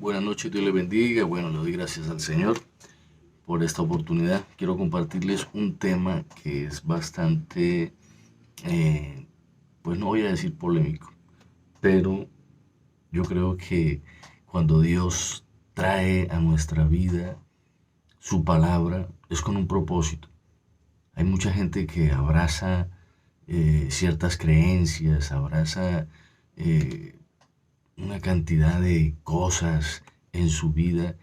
Buenas noches, Dios le bendiga. Bueno, le doy gracias al Señor por esta oportunidad. Quiero compartirles un tema que es bastante, pues no voy a decir polémico, pero yo creo que cuando Dios trae a nuestra vida su palabra es con un propósito. Hay mucha gente que abraza ciertas creencias, abraza eh, una cantidad de cosas en su vida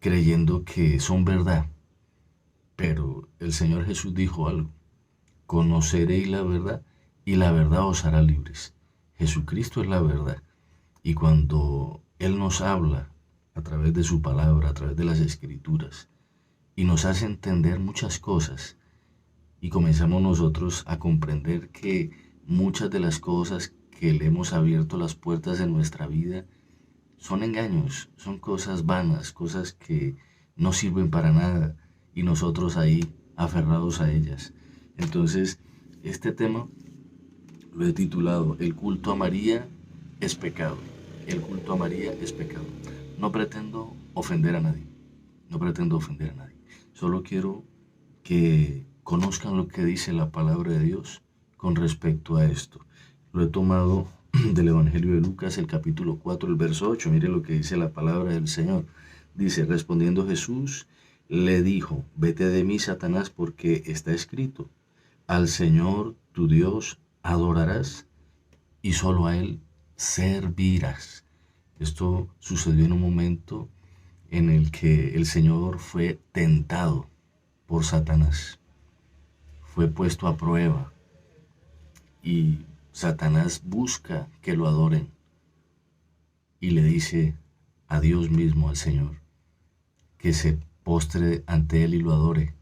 creyendo que son verdad. Pero el Señor Jesús dijo algo: conoceréis la verdad y la verdad os hará libres. Jesucristo es la verdad. Y cuando Él nos habla a través de su palabra, a través de las escrituras, y nos hace entender muchas cosas, y comenzamos nosotros a comprender que muchas de las cosas que le hemos abierto las puertas en nuestra vida son engaños, son cosas vanas, cosas que no sirven para nada y nosotros ahí aferrados a ellas. Entonces, este tema lo he titulado El culto a María es pecado. El culto a María es pecado. No pretendo ofender a nadie, no pretendo ofender a nadie. Solo quiero que conozcan lo que dice la palabra de Dios con respecto a esto. Lo he tomado del Evangelio de Lucas, el capítulo 4, el verso 8. Mire lo que dice la palabra del Señor. Dice: respondiendo Jesús, le dijo: vete de mí, Satanás, porque está escrito: al Señor tu Dios adorarás y solo a Él servirás. Esto sucedió en un momento en el que el Señor fue tentado por Satanás, fue puesto a prueba y Satanás busca que lo adoren y le dice a Dios mismo, al Señor, que se postre ante Él y lo adore.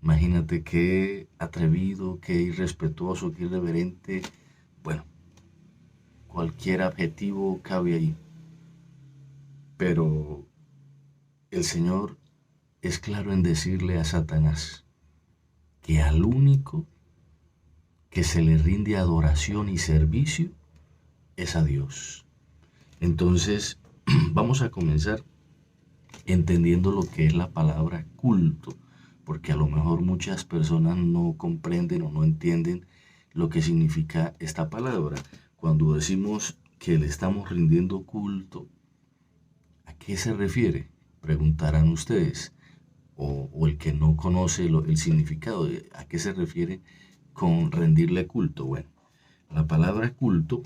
Imagínate qué atrevido, qué irrespetuoso, qué irreverente. Bueno, cualquier adjetivo cabe ahí. Pero el Señor es claro en decirle a Satanás que al único que se le rinde adoración y servicio es a Dios. Entonces, vamos a comenzar entendiendo lo que es la palabra culto, porque a lo mejor muchas personas no comprenden o no entienden lo que significa esta palabra. Cuando decimos que le estamos rindiendo culto, ¿a qué se refiere? Preguntarán ustedes, o el que no conoce el significado, ¿a qué se refiere con rendirle culto? Bueno, la palabra culto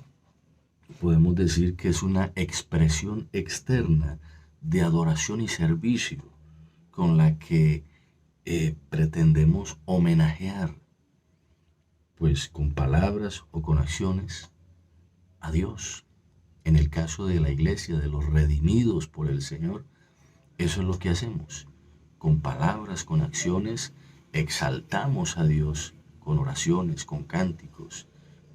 podemos decir que es una expresión externa de adoración y servicio con la que pretendemos homenajear, pues con palabras o con acciones, a Dios. En el caso de la iglesia, de los redimidos por el Señor, eso es lo que hacemos. Con palabras, con acciones, exaltamos a Dios con oraciones, con cánticos,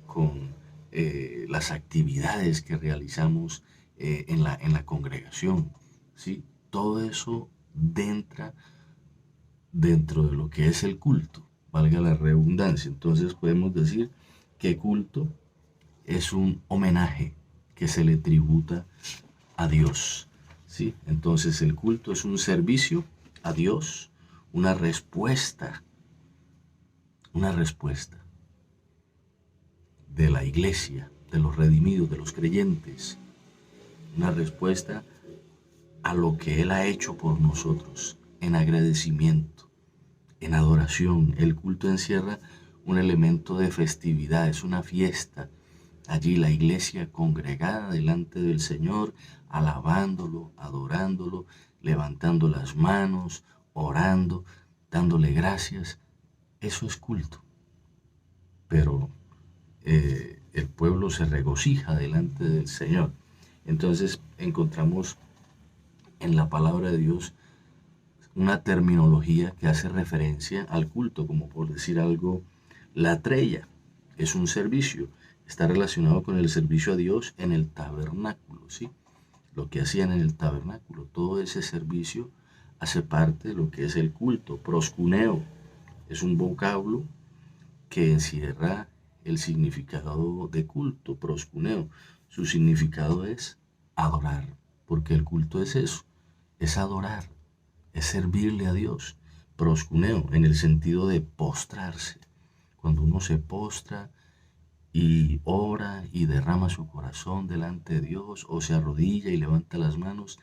con las actividades que realizamos en la congregación. ¿Sí? Todo eso dentro de lo que es el culto, valga la redundancia. Entonces podemos decir que culto es un homenaje que se le tributa a Dios. ¿Sí? Entonces el culto es un servicio a Dios, una respuesta de la iglesia, de los redimidos, de los creyentes, una respuesta a lo que Él ha hecho por nosotros, en agradecimiento, en adoración. El culto encierra un elemento de festividad, es una fiesta. Allí la iglesia congregada delante del Señor, alabándolo, adorándolo, levantando las manos, orando, dándole gracias. Eso es culto. Pero el pueblo se regocija delante del Señor. Entonces encontramos en la palabra de Dios una terminología que hace referencia al culto, como por decir algo, la trella es un servicio, está relacionado con el servicio a Dios en el tabernáculo, ¿sí? Lo que hacían en el tabernáculo, todo ese servicio hace parte de lo que es el culto. Proscuneo es un vocablo que encierra el significado de culto. Proscuneo, su significado es adorar, porque el culto es eso, es adorar, es servirle a Dios. Proscuneo, en el sentido de postrarse. Cuando uno se postra y ora y derrama su corazón delante de Dios, o se arrodilla y levanta las manos,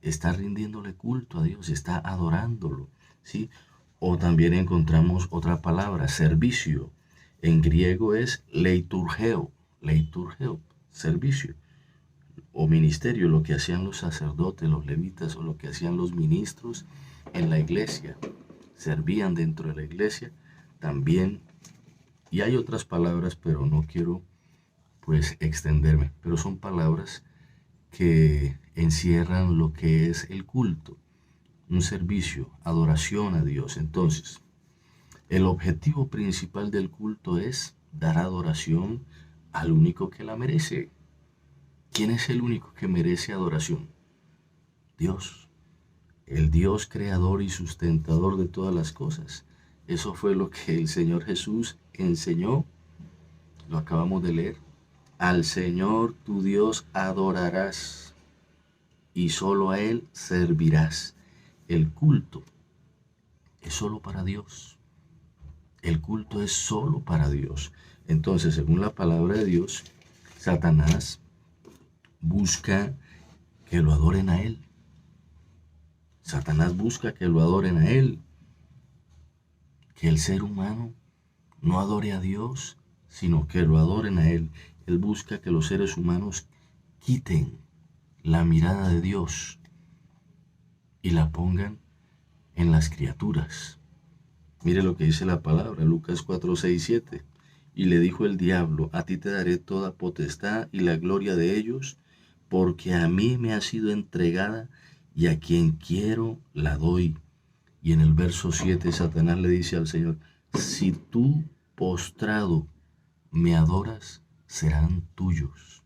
está rindiéndole culto a Dios, está adorándolo, ¿sí? O también encontramos otra palabra, servicio. En griego es leiturgeo, servicio o ministerio, lo que hacían los sacerdotes, los levitas, o lo que hacían los ministros en la iglesia. Servían dentro de la iglesia también. Y hay otras palabras, pero no quiero pues extenderme, pero son palabras que encierran lo que es el culto, un servicio, adoración a Dios. Entonces, el objetivo principal del culto es dar adoración al único que la merece. ¿Quién es el único que merece adoración? Dios, el Dios creador y sustentador de todas las cosas. Eso fue lo que el Señor Jesús enseñó, lo acabamos de leer. Al Señor tu Dios adorarás y solo a Él servirás. El culto es solo para Dios. El culto es solo para Dios. Entonces, según la palabra de Dios, Satanás busca que lo adoren a Él. Satanás busca que lo adoren a Él. Que el ser humano no adore a Dios, sino que lo adoren a Él. Él busca que los seres humanos quiten la mirada de Dios y la pongan en las criaturas. Mire lo que dice la palabra, Lucas 4, 6, 7. Y le dijo el diablo, a ti te daré toda potestad y la gloria de ellos, porque a mí me ha sido entregada y a quien quiero la doy. Y en el verso 7 Satanás le dice al Señor, si tú postrado me adoras, serán tuyos.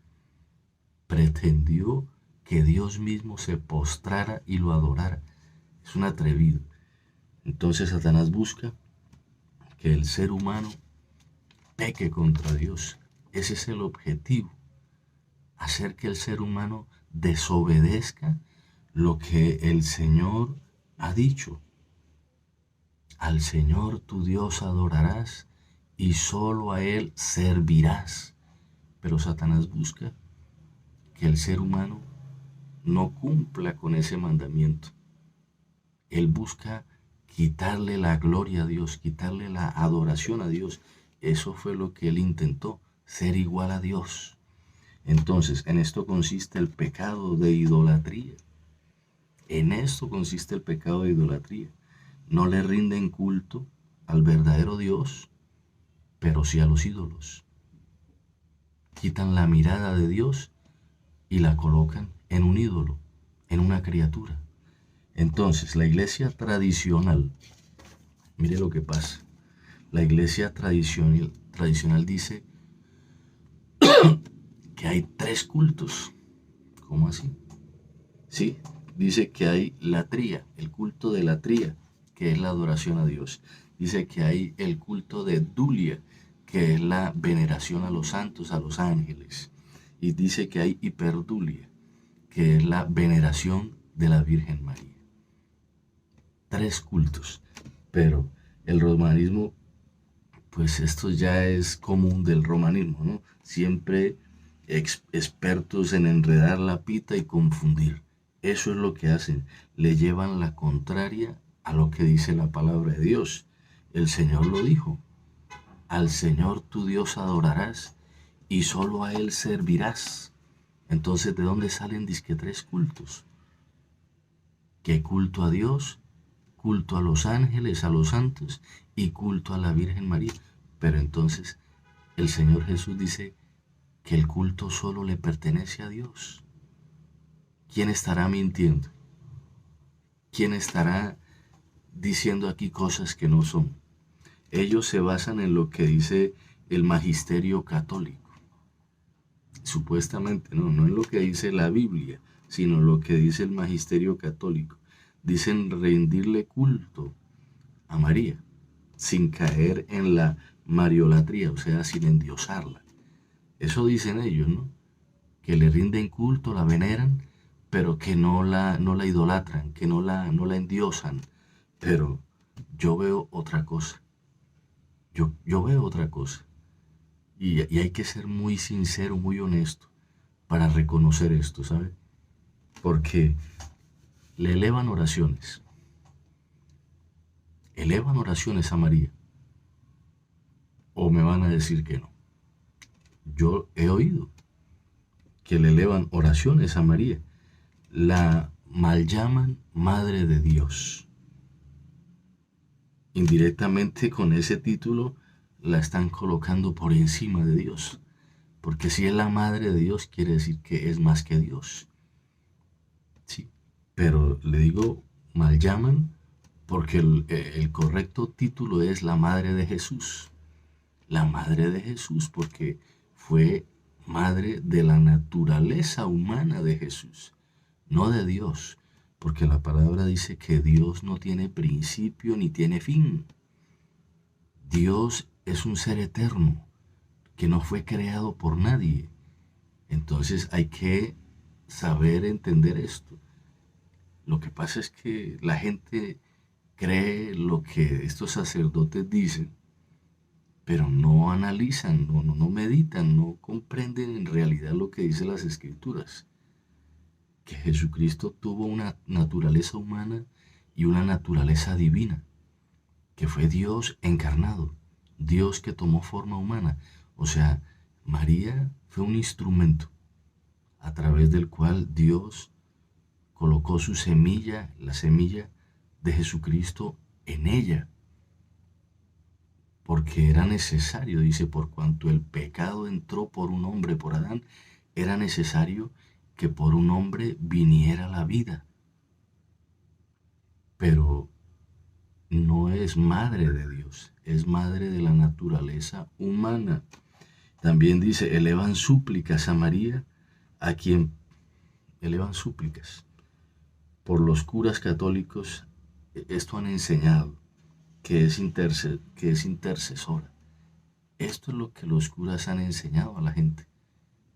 Pretendió que Dios mismo se postrara y lo adorara. Es un atrevido. Entonces Satanás busca que el ser humano peque contra Dios. Ese es el objetivo. Hacer que el ser humano desobedezca lo que el Señor ha dicho. Al Señor tu Dios adorarás y solo a Él servirás. Pero Satanás busca que el ser humano no cumpla con ese mandamiento. Él busca quitarle la gloria a Dios, quitarle la adoración a Dios. Eso fue lo que él intentó, ser igual a Dios. Entonces, en esto consiste el pecado de idolatría. En esto consiste el pecado de idolatría. No le rinden culto al verdadero Dios, pero sí a los ídolos. Quitan la mirada de Dios y la colocan en un ídolo, en una criatura. Entonces, la iglesia tradicional, mire lo que pasa. La iglesia tradicional dice que hay 3 cultos. ¿Cómo así? Sí, dice que hay la tría, el culto de la tría, que es la adoración a Dios. Dice que hay el culto de Dulia, que es la veneración a los santos, a los ángeles. Y dice que hay hiperdulia, que es la veneración de la Virgen María. 3 cultos. Pero el romanismo, pues esto ya es común del romanismo, ¿no? Siempre expertos en enredar la pita y confundir. Eso es lo que hacen. Le llevan la contraria a lo que dice la palabra de Dios. El Señor lo dijo. Al Señor tu Dios adorarás y solo a Él servirás. Entonces, ¿de dónde salen disque 3 cultos? ¿Qué culto a Dios? Culto a los ángeles, a los santos y culto a la Virgen María. Pero entonces el Señor Jesús dice que el culto solo le pertenece a Dios. ¿Quién estará mintiendo? ¿Quién estará diciendo aquí cosas que no son? Ellos se basan en lo que dice el magisterio católico. Supuestamente, no en lo que dice la Biblia, sino lo que dice el magisterio católico. Dicen rendirle culto a María, sin caer en la mariolatría, o sea, sin endiosarla. Eso dicen ellos, ¿no? Que le rinden culto, la veneran, pero que no la idolatran, que no la endiosan. Pero yo veo otra cosa. Yo veo otra cosa. Y hay que ser muy sincero, muy honesto para reconocer esto, ¿sabe? Porque le elevan oraciones a María, o me van a decir que no. Yo he oído que le elevan oraciones a María, la mal llaman Madre de Dios. Indirectamente con ese título la están colocando por encima de Dios, porque si es la Madre de Dios quiere decir que es más que Dios. Sí, pero le digo mal llaman porque el correcto título es la Madre de Jesús. La Madre de Jesús porque fue madre de la naturaleza humana de Jesús, no de Dios, porque la palabra dice que Dios no tiene principio ni tiene fin. Dios es un ser eterno que no fue creado por nadie. Entonces hay que saber entender esto. Lo que pasa es que la gente cree lo que estos sacerdotes dicen, pero no analizan, no meditan, no comprenden en realidad lo que dicen las escrituras. Que Jesucristo tuvo una naturaleza humana y una naturaleza divina, que fue Dios encarnado, Dios que tomó forma humana. O sea, María fue un instrumento a través del cual Dios colocó su semilla, la semilla de Jesucristo en ella, porque era necesario, dice, por cuanto el pecado entró por un hombre, por Adán, era necesario que por un hombre viniera la vida. Pero no es madre de Dios, es madre de la naturaleza humana. También dice, elevan súplicas a María, a quien elevan súplicas. Por los curas católicos, esto han enseñado, que es intercesora. Esto es lo que los curas han enseñado a la gente.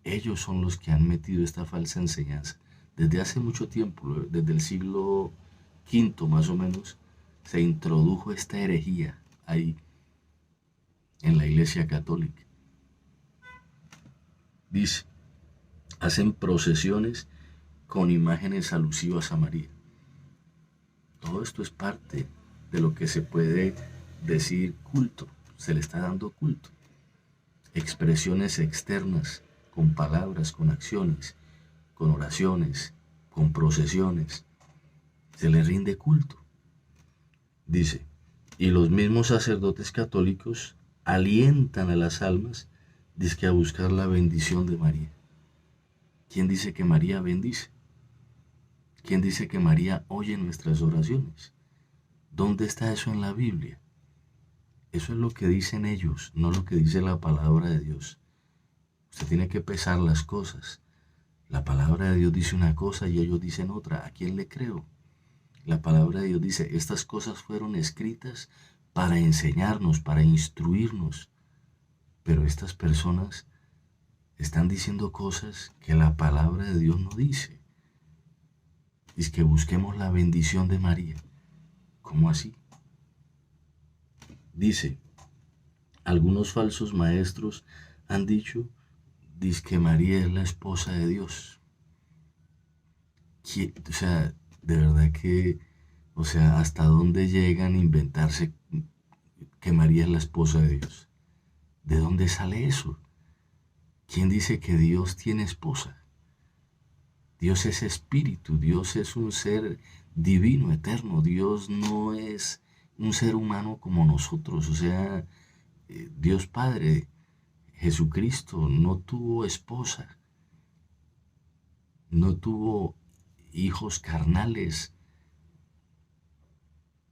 Ellos son los que han metido esta falsa enseñanza. Desde hace mucho tiempo, desde el siglo V más o menos, se introdujo esta herejía ahí en la Iglesia Católica. Dice, hacen procesiones con imágenes alusivas a María. Todo esto es parte de lo que se puede decir culto. Se le está dando culto. Expresiones externas, con palabras, con acciones, con oraciones, con procesiones. Se le rinde culto. Dice, y los mismos sacerdotes católicos alientan a las almas, dizque a buscar la bendición de María. ¿Quién dice que María bendice? ¿Quién dice que María oye nuestras oraciones? ¿Dónde está eso en la Biblia? Eso es lo que dicen ellos, no lo que dice la palabra de Dios. Usted tiene que pesar las cosas. La palabra de Dios dice una cosa y ellos dicen otra. ¿A quién le creo? La palabra de Dios dice, estas cosas fueron escritas para enseñarnos, para instruirnos. Pero estas personas están diciendo cosas que la palabra de Dios no dice. Es que busquemos la bendición de María. ¿Cómo así? Dice, algunos falsos maestros han dicho, dice que María es la esposa de Dios. O sea, de verdad que, o sea, ¿hasta dónde llegan a inventarse que María es la esposa de Dios? ¿De dónde sale eso? ¿Quién dice que Dios tiene esposa? Dios es espíritu, Dios es un ser divino, eterno. Dios no es un ser humano como nosotros. O sea, Dios Padre, Jesucristo, no tuvo esposa, no tuvo hijos carnales.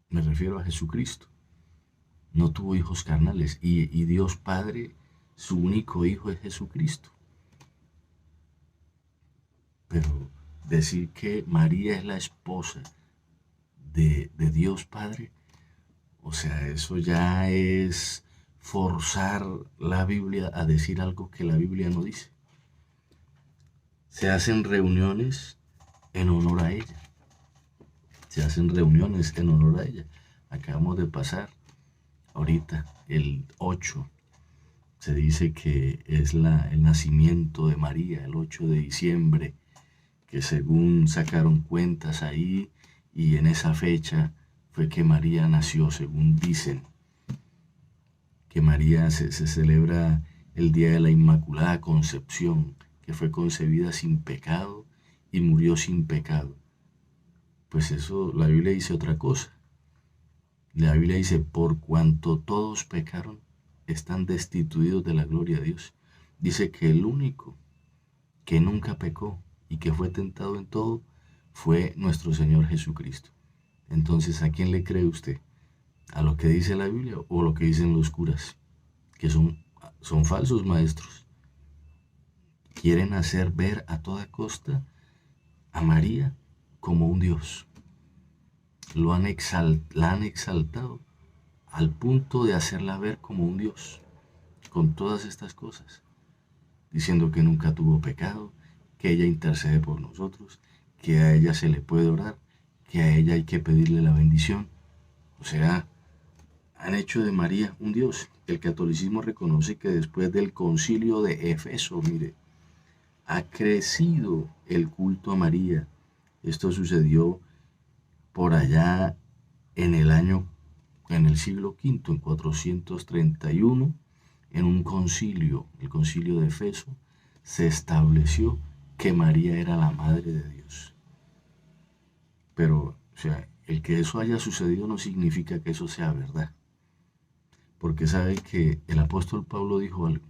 Me refiero a Jesucristo. No tuvo hijos carnales. Y Dios Padre, su único hijo es Jesucristo. Pero decir que María es la esposa de Dios Padre, o sea, eso ya es forzar la Biblia a decir algo que la Biblia no dice. Se hacen reuniones en honor a ella. Se hacen reuniones en honor a ella. Acabamos de pasar ahorita el 8. Se dice que es el nacimiento de María, el 8 de diciembre, que según sacaron cuentas ahí, y en esa fecha fue que María nació, según dicen, que María se celebra el día de la Inmaculada Concepción, que fue concebida sin pecado y murió sin pecado. Pues eso, la Biblia dice otra cosa. La Biblia dice, por cuanto todos pecaron, están destituidos de la gloria de Dios. Dice que el único que nunca pecó y que fue tentado en todo fue nuestro Señor Jesucristo. Entonces, ¿a quién le cree usted? ¿A lo que dice la Biblia o lo que dicen los curas? Que son falsos maestros. Quieren hacer ver a toda costa a María como un Dios. La han exaltado al punto de hacerla ver como un Dios, con todas estas cosas, diciendo que nunca tuvo pecado, que ella intercede por nosotros, que a ella se le puede orar, que a ella hay que pedirle la bendición. O sea, han hecho de María un Dios. El catolicismo reconoce que después del concilio de Éfeso, mire, ha crecido el culto a María. Esto sucedió por allá en el siglo V, en 431, en un concilio, el concilio de Éfeso, se estableció que María era la madre de Dios. Pero, o sea, el que eso haya sucedido no significa que eso sea verdad. Porque sabe que el apóstol Pablo dijo algo.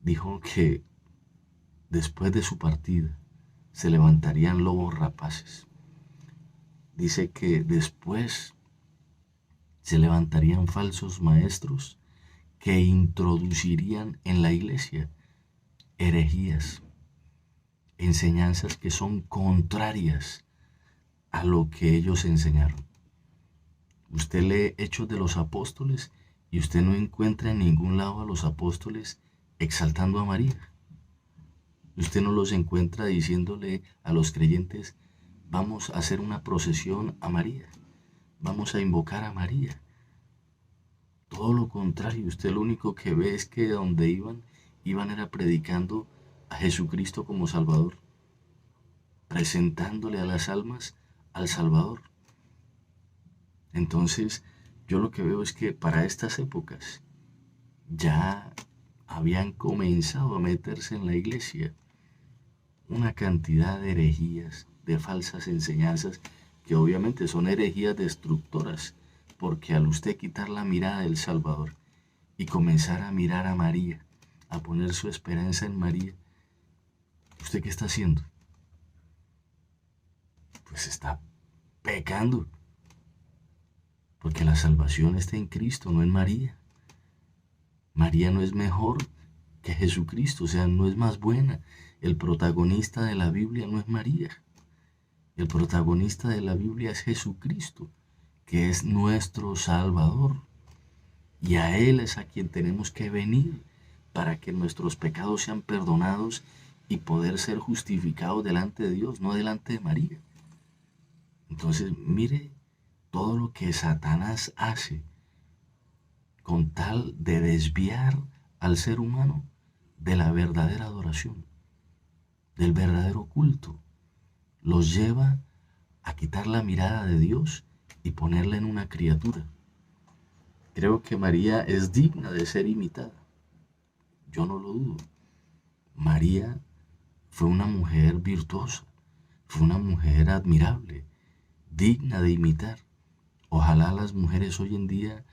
Dijo que después de su partida se levantarían lobos rapaces. Dice que después se levantarían falsos maestros que introducirían en la iglesia herejías, enseñanzas que son contrarias a lo que ellos enseñaron. Usted lee Hechos de los Apóstoles y usted no encuentra en ningún lado a los apóstoles exaltando a María. Usted no los encuentra diciéndole a los creyentes, vamos a hacer una procesión a María, vamos a invocar a María. Todo lo contrario, usted lo único que ve es que donde iban era predicando a Jesucristo como Salvador, presentándole a las almas al Salvador. Entonces, yo lo que veo es que para estas épocas ya habían comenzado a meterse en la iglesia una cantidad de herejías, de falsas enseñanzas, que obviamente son herejías destructoras, porque al usted quitar la mirada del Salvador y comenzar a mirar a María, a poner su esperanza en María, ¿usted qué está haciendo? Pues está pecando, porque la salvación está en Cristo, no en María. María no es mejor que Jesucristo, o sea, no es más buena. El protagonista de la Biblia no es María. El protagonista de la Biblia es Jesucristo, que es nuestro Salvador. Y a Él es a quien tenemos que venir para que nuestros pecados sean perdonados y poder ser justificados delante de Dios, no delante de María. Entonces, mire todo lo que Satanás hace con tal de desviar al ser humano de la verdadera adoración, del verdadero culto. Los lleva a quitar la mirada de Dios y ponerla en una criatura. Creo que María es digna de ser imitada. Yo no lo dudo. María fue una mujer virtuosa, fue una mujer admirable, digna de imitar. Ojalá las mujeres hoy en día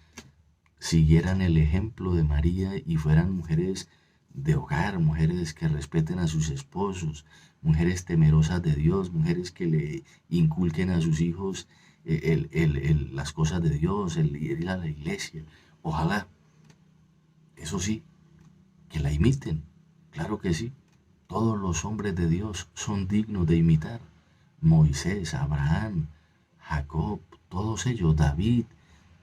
siguieran el ejemplo de María y fueran mujeres de hogar, mujeres que respeten a sus esposos, mujeres temerosas de Dios, mujeres que le inculquen a sus hijos las cosas de Dios, el ir a la iglesia. Ojalá, eso sí, que la imiten, claro que sí. Todos los hombres de Dios son dignos de imitar. Moisés, Abraham, Jacob, todos ellos, David,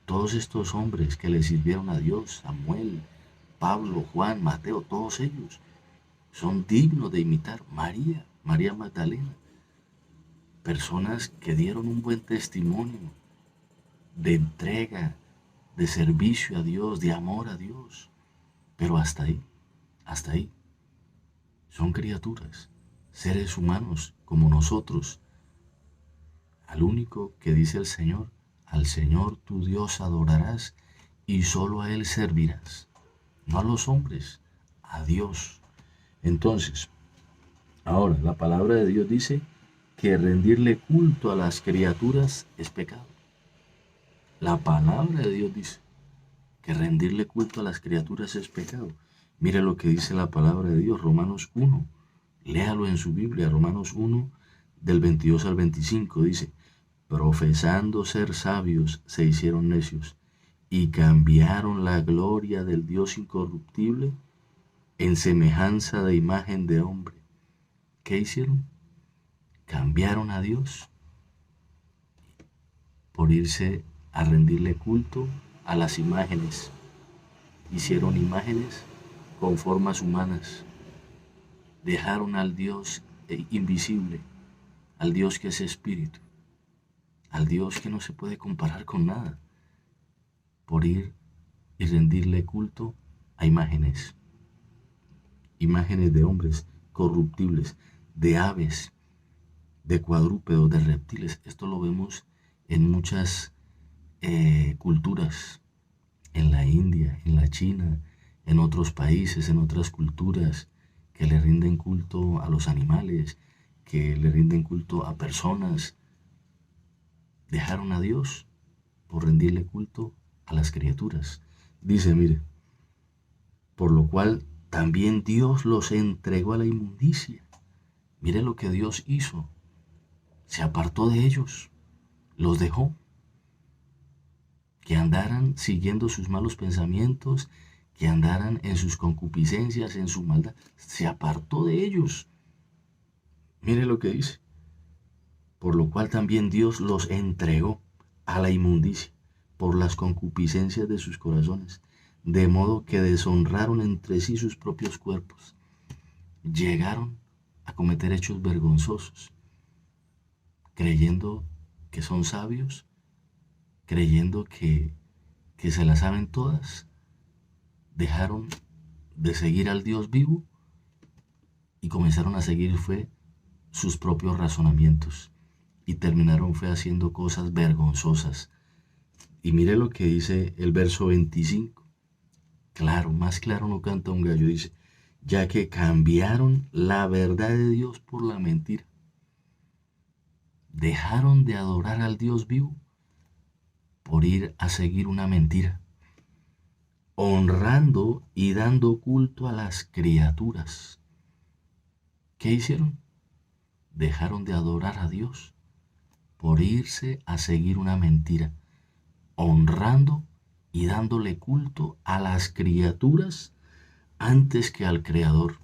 todos estos hombres que le sirvieron a Dios, Samuel, Pablo, Juan, Mateo, todos ellos son dignos de imitar. María Magdalena, personas que dieron un buen testimonio de entrega, de servicio a Dios, de amor a Dios. Pero hasta ahí, hasta ahí. Son criaturas, seres humanos como nosotros. Al único que dice el Señor, al Señor tu Dios adorarás y solo a Él servirás. No a los hombres, a Dios. Entonces, ahora la palabra de Dios dice que rendirle culto a las criaturas es pecado. La palabra de Dios dice que rendirle culto a las criaturas es pecado. Mire lo que dice la palabra de Dios, Romanos 1. Léalo en su Biblia, Romanos 1, del 22 al 25, dice, profesando ser sabios, se hicieron necios y cambiaron la gloria del Dios incorruptible en semejanza de imagen de hombre. ¿Qué hicieron? Cambiaron a Dios por irse a rendirle culto a las imágenes. Hicieron imágenes con formas humanas. Dejaron al Dios invisible, al Dios que es espíritu, al Dios que no se puede comparar con nada, por ir y rendirle culto a imágenes. Imágenes de hombres corruptibles, de aves, de cuadrúpedos, de reptiles. Esto lo vemos en muchas culturas, en la India, en la China, en otros países, en otras culturas, que le rinden culto a los animales, que le rinden culto a personas. Dejaron a Dios por rendirle culto a las criaturas. Dice, mire, por lo cual también Dios los entregó a la inmundicia. Mire lo que Dios hizo. Se apartó de ellos, los dejó. Que andaran siguiendo sus malos pensamientos, que andaran en sus concupiscencias, en su maldad. Se apartó de ellos. Mire lo que dice. Por lo cual también Dios los entregó a la inmundicia por las concupiscencias de sus corazones, de modo que deshonraron entre sí sus propios cuerpos. Llegaron a cometer hechos vergonzosos, creyendo que son sabios, creyendo que se las saben todas. Dejaron de seguir al Dios vivo y comenzaron a seguir fue sus propios razonamientos y terminaron fue haciendo cosas vergonzosas. Y mire lo que dice el verso 25. Claro, más claro no canta un gallo. Dice, ya que cambiaron la verdad de Dios por la mentira. Dejaron de adorar al Dios vivo por ir a seguir una mentira, honrando y dando culto a las criaturas. ¿Qué hicieron? Dejaron de adorar a Dios por irse a seguir una mentira, honrando y dándole culto a las criaturas antes que al Creador,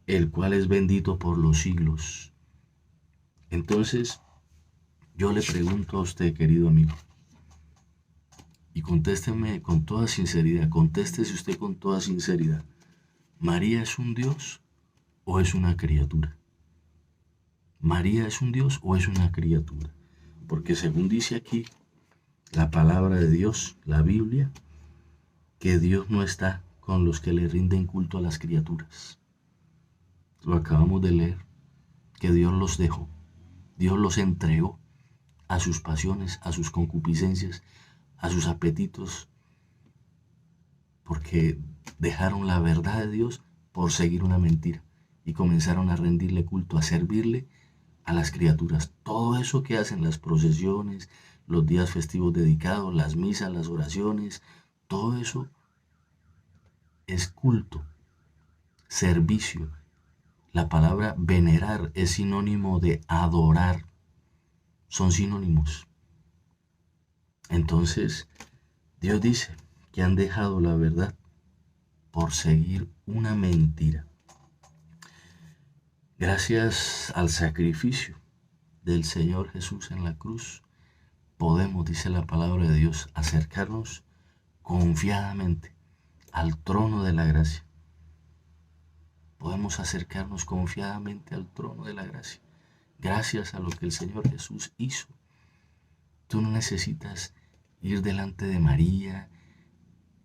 el cual es bendito por los siglos. Entonces, yo le pregunto a usted, querido amigo, y contésteme con toda sinceridad, contéstese usted con toda sinceridad, ¿María es un Dios o es una criatura? ¿María es un Dios o es una criatura? Porque según dice aquí la palabra de Dios, la Biblia, que Dios no está con los que le rinden culto a las criaturas. Lo acabamos de leer, que Dios los dejó, Dios los entregó a sus pasiones, a sus concupiscencias, a sus apetitos, porque dejaron la verdad de Dios por seguir una mentira y comenzaron a rendirle culto, a servirle a las criaturas. Todo eso que hacen las procesiones, los días festivos dedicados, las misas, las oraciones, todo eso es culto, servicio. La palabra venerar es sinónimo de adorar. Son sinónimos. Entonces, Dios dice que han dejado la verdad por seguir una mentira. Gracias al sacrificio del Señor Jesús en la cruz, podemos, dice la palabra de Dios, acercarnos confiadamente al trono de la gracia. Podemos acercarnos confiadamente al trono de la gracia gracias a lo que el Señor Jesús hizo. Tú no necesitas ir delante de María,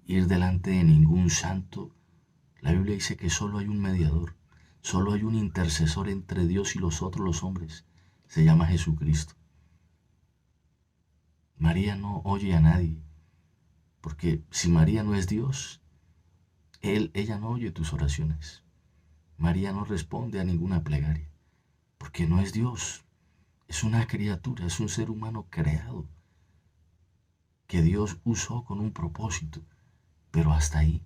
ir delante de ningún santo. La Biblia dice que solo hay un mediador, solo hay un intercesor entre Dios y los hombres. Se llama Jesucristo. María no oye a nadie, porque si María no es Dios, ella no oye tus oraciones. María no responde a ninguna plegaria, porque no es Dios. Es una criatura, es un ser humano creado, que Dios usó con un propósito, pero hasta ahí.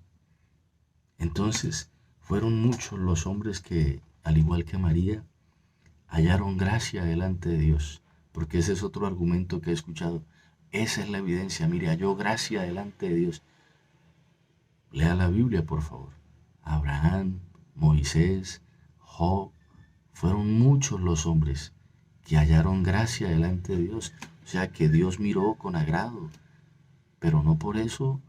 Entonces, fueron muchos los hombres que, al igual que María, hallaron gracia delante de Dios, porque ese es otro argumento que he escuchado. Esa es la evidencia. Mire, halló gracia delante de Dios. Lea la Biblia, por favor. Abraham, Moisés, Job, fueron muchos los hombres que hallaron gracia delante de Dios. O sea, que Dios miró con agrado. Pero no por eso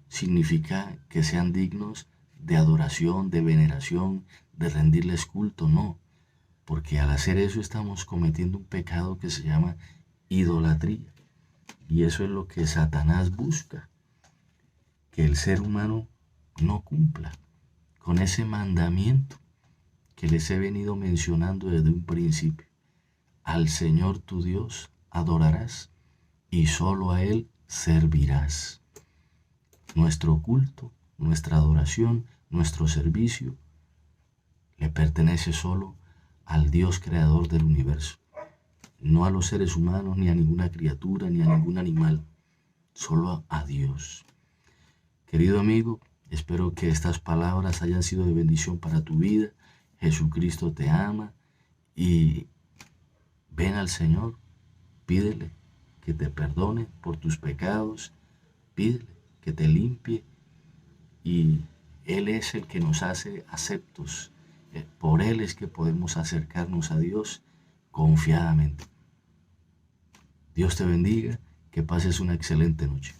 significa que sean dignos de adoración, de veneración, de rendirles culto, no. Porque al hacer eso estamos cometiendo un pecado que se llama idolatría. Y eso es lo que Satanás busca, que el ser humano no cumpla con ese mandamiento que les he venido mencionando desde un principio. Al Señor tu Dios adorarás y solo a Él servirás. Nuestro culto, nuestra adoración, nuestro servicio le pertenece solo al Dios creador del universo, no a los seres humanos, ni a ninguna criatura, ni a ningún animal, solo a Dios. Querido amigo, espero que estas palabras hayan sido de bendición para tu vida. Jesucristo te ama y ven al Señor, pídele que te perdone por tus pecados, pídele que te limpie y Él es el que nos hace aceptos. Por Él es que podemos acercarnos a Dios confiadamente. Dios te bendiga, que pases una excelente noche.